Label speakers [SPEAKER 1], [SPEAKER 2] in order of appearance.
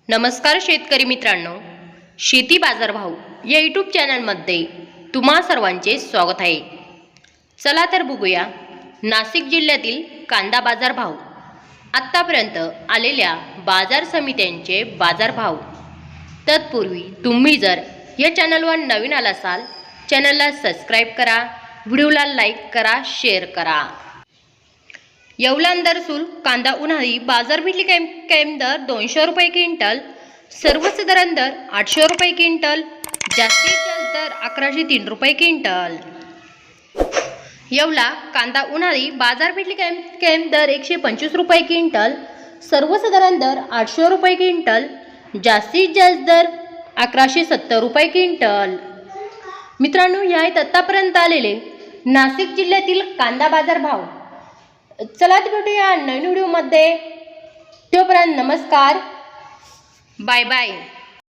[SPEAKER 1] नमस्कार शेतकरी मित्रांनो, शेती बाजारभाव या यूट्यूब चॅनलमध्ये तुम्हा सर्वांचे स्वागत आहे। चला तर बघूया नाशिक जिल्ह्यातील कांदा बाजारभाव, आत्तापर्यंत आलेल्या बाजार समित्यांचे बाजारभाव। तत्पूर्वी तुम्ही जर या चॅनलवर नवीन आला असाल, चॅनलला सबस्क्राईब करा, व्हिडिओला लाईक करा, शेअर करा। येवला सुल कांदा उन्हाळी बाजारपेठली कायम दर 200 रुपये क्विंटल, सर्वसाधारण दर 800 रुपये क्विंटल, जास्तीत जास्त दर 1103 रुपये क्विंटल। येवला कांदा उन्हाळी बाजारपेठली कायम दर 125 रुपये क्विंटल, सर्वसाधारण दर 800 रुपये क्विंटल, जास्तीत जास्त दर 1170 रुपये क्विंटल। मित्रांनो, हे आहेत आतापर्यंत आलेले नाशिक जिल्ह्यातील कांदा बाजारभाव। चला तर भेटूया नवीन व्हिडिओमध्ये। तोपर्यंत नमस्कार, बाय बाय।